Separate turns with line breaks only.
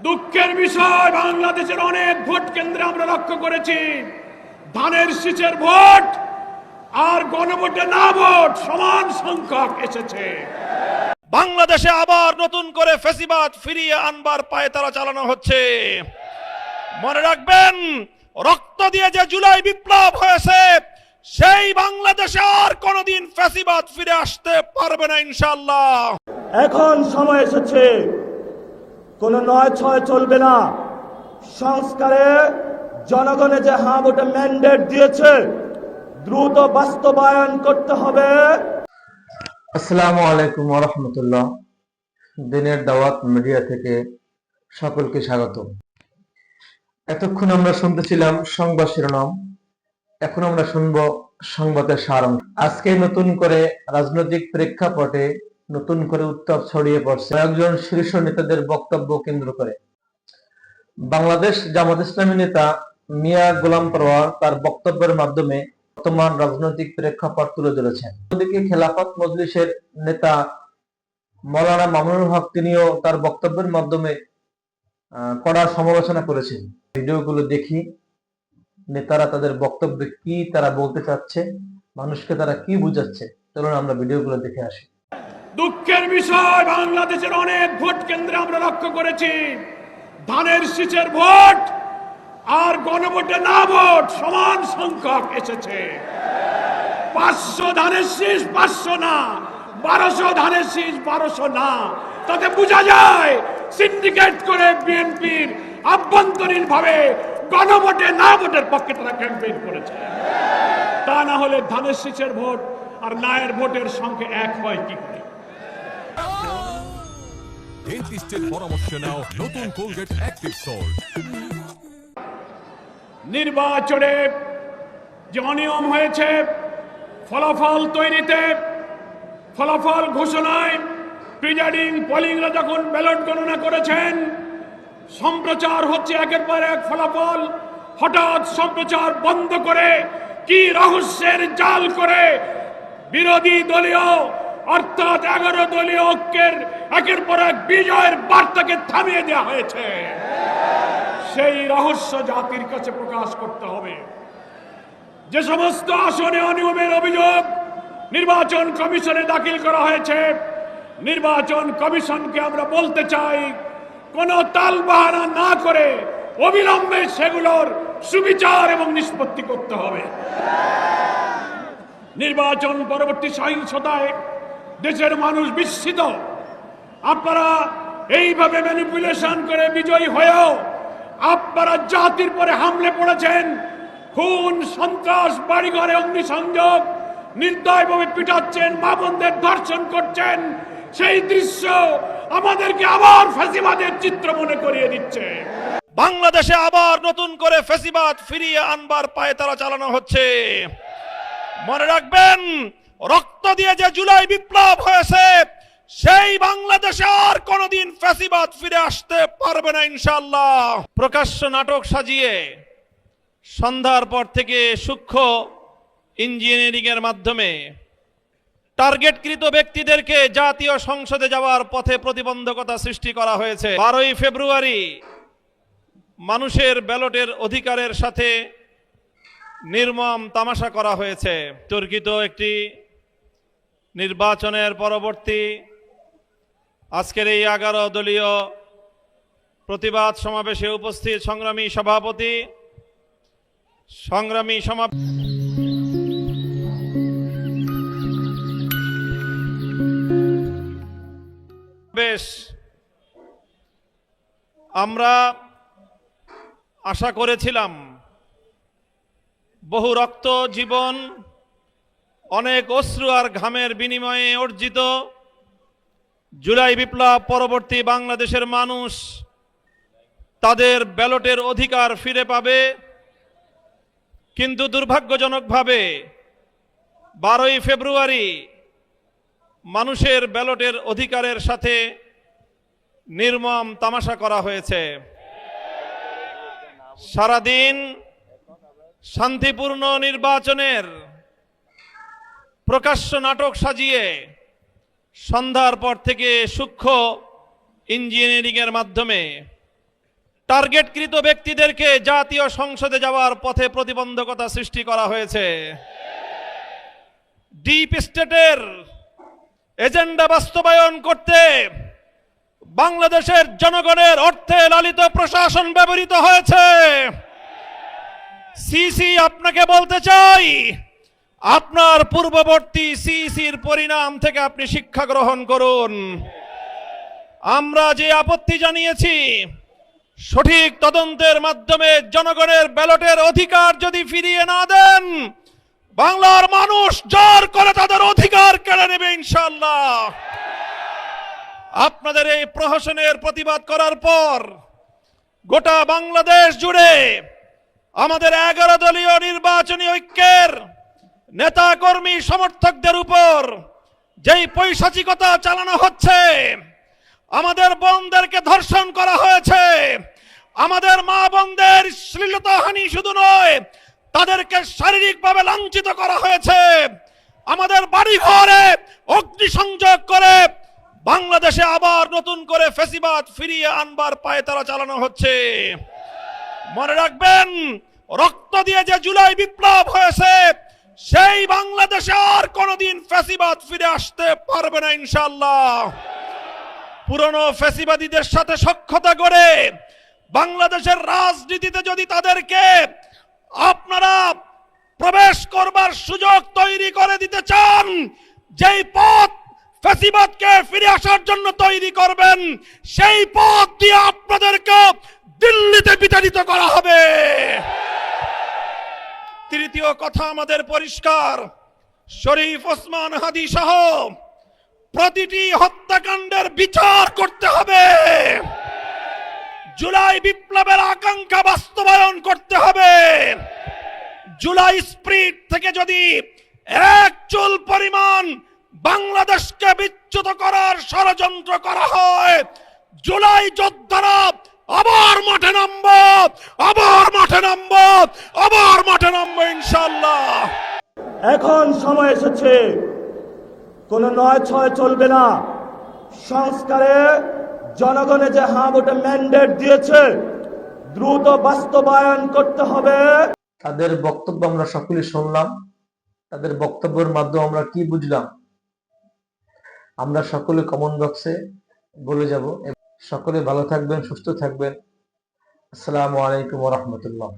দুঃখের বিষয়, বাংলাদেশের অনেক ভোট কেন্দ্রে আমরা লক্ষ্য করেছি ধানের শীষের ভোট আর গণভোটে না ভোট সমান সংখ্যক এসেছে।
বাংলাদেশে আবার নতুন করে ফ্যাসিবাদ ফিরিয়ে আনবার পায়তারা চালানো হচ্ছে। মনে রাখবেন, রক্ত দিয়ে যে জুলাই বিপ্লব হয়েছে, সেই বাংলাদেশে আর কোনোদিন ফ্যাসিবাদ ফিরে আসতে পারবে না ইনশাআল্লাহ।
এখন সময় এসেছে, কোনো ৯/৬ চলবে না। সংস্কারে জনগণে যে হ্যাঁ ভোটে ম্যান্ডেট দিয়েছে, দ্রুত বাস্তবায়ন করতে হবে।
আসসালামু আলাইকুম ওয়া রাহমাতুল্লাহ। দিনের দাওয়াত মিডিয়া থেকে সকলকে স্বাগত। এতক্ষণ আমরা শুনতেছিলাম সংবাদ শিরোনাম, এখন আমরা শুনবো সংবাদের সারাংশ। আজকে নতুন করে রাজনৈতিক প্রেক্ষাপটে নতুন করে উত্তাপ ছড়িয়ে পড়ছে কয়েকজন শীর্ষ নেতাদের বক্তব্য কেন্দ্র করে। বাংলাদেশ জামাত ইসলামী নেতা মিয়া গোলাম পরোয়ার তার বক্তব্যের মাধ্যমে বর্তমান রাজনৈতিক প্রেক্ষাপট তুলে ধরেছেন। অন্যদিকে খেলাফত মজলিসের নেতা মৌলানা মামুনুল হক তিনিও তার বক্তব্যের মাধ্যমে কড়া সমালোচনা করেছেন। ভিডিওগুলো দেখি, নেতারা তাদের বক্তব্যে কি তারা বলতে চাচ্ছে, মানুষকে তারা কি বুঝাচ্ছে। চলুন আমরা ভিডিওগুলো দেখে আসি।
দুঃখের বিষয়, বাংলাদেশের অনেক ভোট কেন্দ্রে আমরা লক্ষ্য করেছি ধানের শীষের ভোট আর গণভোটে না ভোট সমান সংখ্যক এসেছে। 500 ধানের শীষ 500 না, 1200 ধানের শীষ 1200 না। তাতে বোঝা যায় সিন্ডিকেট করে বিএনপির আভ্যন্তরীণ ভাবে গণভোটে না ভোটের পক্ষে তারা ক্যাম্পেইন করেছে। তা না হলে ধানের শীষের ভোট আর নায়ের ভোটের সংখ্যা এক হয় কি করে?
ডেন্টিস্টের পরামর্শ নাও নতুন কোলগেট অ্যাক্টিভ সল্ট।
নির্বাচনে যে অনিয়ম হয়েছে, ফলাফল তৈরিতে, ফলাফল ঘোষণায়, প্রিজাইডিং পোলিংরা যখন ব্যালট গণনা করেছেন, সম্প্রচার হচ্ছে একের পর এক ফলাফল। হঠাৎ সম্প্রচার বন্ধ করে কি রহস্যের জাল করে বিরোধী দলীয় অর্থাৎ 11 দলীয় ঐক্যের একের পর এক বিজয়ের বার্তাকে থামিয়ে দেওয়া হয়েছে। সেই রহস্য জাতির কাছে প্রকাশ করতে হবে। যে সমস্ত আসনে অনিয়মের অভিযোগ নির্বাচন কমিশনে দাখিল করা হয়েছে, নির্বাচন কমিশনকে আমরা বলতে চাই, কোন তালবাহানা না করে অবিলম্বে সেগুলোর সুবিচার এবং নিষ্পত্তি করতে হবে। নির্বাচন পরবর্তী সহিংসতায় দেশের মানুষ বিস্মিত। আপনারা এইভাবে ম্যানিপুলেশন করে বিজয়ী হয়েও আপনারা জাতির পরে হামলে পড়েছেন। খুন, সন্ত্রাস, বাড়িঘরে অগ্নিসংযোগ, নির্দয়ভাবে পিটাচ্ছেন, মা বোনদের ধর্ষণ করছেন। সেই দৃশ্য আমাদেরকে আবার ফ্যাসিবাদের চিত্র মনে করিয়ে দিচ্ছে।
বাংলাদেশে আবার নতুন করে ফ্যাসিবাদ ফিরিয়ে আনবার পায়তারা চালানো হচ্ছে। মনে রাখবেন, রক্ত দিয়ে যে জুলাই বিপ্লব হয়েছে, সেই বাংলাদেশে আর কোনোদিন ফ্যাসিবাদ ফিরে আসতে পারবে না ইনশাআল্লাহ। প্রকাশ্য নাটক সাজিয়ে সন্ধ্যার পর থেকে সূক্ষ্ম ইঞ্জিনিয়ারিং এর মাধ্যমে টার্গেটকৃত ব্যক্তিদেরকে জাতীয় সংসদে যাওয়ার পথে প্রতিবন্ধকতা সৃষ্টি করা হয়েছে। 12ই ফেব্রুয়ারি মানুষের ব্যালটের অধিকারের সাথে নির্মম তামাশা করা হয়েছে। তর্কিত একটি নির্বাচনের পরবর্তী আজকের এই 11 দলীয় প্রতিবাদ সমাবেশে উপস্থিত সংগ্রামী সভাপতি, সংগ্রামী সমাবেশ আমরা আশা করেছিলাম বহু রক্ত, জীবন, অনেক অশ্রু আর ঘামের বিনিময়ে অর্জিত জুলাই বিপ্লব পরবর্তী বাংলাদেশের মানুষ তাদের ব্যালটের অধিকার ফিরে পাবে। কিন্তু দুর্ভাগ্যজনকভাবে 12ই ফেব্রুয়ারি মানুষের ব্যালটের অধিকারের সাথে নির্মম তামাশা করা হয়েছে। সারাদিন শান্তিপূর্ণ নির্বাচনের প্রকাশ্য নাটক সাজিয়ে সন্ধ্যার পর থেকে সূক্ষ্ম ইঞ্জিনিয়ারিং এর মাধ্যমে টার্গেটকৃত ব্যক্তিদেরকে জাতীয় সংসদে যাওয়ার পথে প্রতিবন্ধকতা সৃষ্টি করা হয়েছে। ডিপ স্টেটের এজেন্ডা বাস্তবায়ন করতে বাংলাদেশের জনগণের অর্থে লালিত প্রশাসন ব্যবহৃত হয়েছে। সিসি, আপনাকে বলতে চাই, আপনার পূর্ববর্তী সিসির পরিণাম থেকে আপনি শিক্ষা গ্রহণ করুন। আমরা যে আপত্তি জানিয়েছি, সঠিক তদন্তের মাধ্যমে জনগণের ব্যালটের অধিকার যদি ফিরিয়ে না দেন, বাংলার মানুষ জোর করে তাদের অধিকার কেড়ে নেবে ইনশাআল্লাহ। আপনাদের এই প্রহসনের প্রতিবাদ করার পর গোটা বাংলাদেশ জুড়ে আমাদের 11 দলীয় নির্বাচনী ঐক্যের নেতা কর্মী সমর্থকদের উপর যেই পৈশাচিকতা চালানো হচ্ছে, আমাদের বোনদেরকে ধর্ষণ করা হয়েছে, আমাদের মা বোনদের শ্লীলতাহানি শুধু নয়, তাদেরকে শারীরিকভাবে লাঞ্ছিত করা হয়েছে, আমাদের বাড়িঘরে অগ্নিসংযোগ করে বাংলাদেশে আবার নতুন করে ফ্যাসিবাদ ফিরিয়ে আনবার পায়তারা চালানো হচ্ছে। মনে রাখবেন, রক্ত দিয়ে যে জুলাই বিপ্লব হয়েছে, সেই বাংলাদেশে আর কোনোদিন ফ্যাসিবাদ ফিরে আসতে পারবে না ইনশাআল্লাহ। পুরনো ফ্যাসিবাদীদের সাথে সখ্যতা করে বাংলাদেশের রাজনীতিতে যদি তাদেরকে আপনারা প্রবেশ করবার সুযোগ তৈরি করে দিতে চান, যেই পথ ফ্যাসিবাদকে ফিরে আসার জন্য তৈরি করবেন, সেই পথ দিয়ে আপনাদেরকে দিল্লিতে বিতাড়িত করা হবে। তৃতীয় কথা আমাদের পরিষ্কার, শরীফ ওসমান হাদি সহ প্রতিটি হত্যাকাণ্ডের বিচার করতে হবে। জুলাই বিপ্লবের আকাঙ্ক্ষা বাস্তবায়ন করতে হবে। জুলাই স্পিরিট থেকে যদি এক চুল পরিমাণ বাংলাদেশকে বিচ্যুত করার ষড়যন্ত্র করা হয়, জুলাই যোদ্ধারা আবার মাঠে নামবো, আবার মাঠে নামবো, আবার মাঠে নামবো ইনশাআল্লাহ।
এখন সময় এসেছে, কোনো 9-6 চলবে না। সংস্কারে জনগণে যে হ্যাঁ ভোটে ম্যান্ডেট দিয়েছে, দ্রুত বাস্তবায়ন করতে হবে।
তাদের বক্তব্য আমরা সকলে শুনলাম। তাদের বক্তব্যের মাধ্যমে আমরা কি বুঝলাম, আমরা সকলে কমেন্ট বক্সে বলে যাব। সকলে ভালো থাকবেন, সুস্থ থাকবেন। আসসালামু আলাইকুম ওয়া রাহমাতুল্লাহ।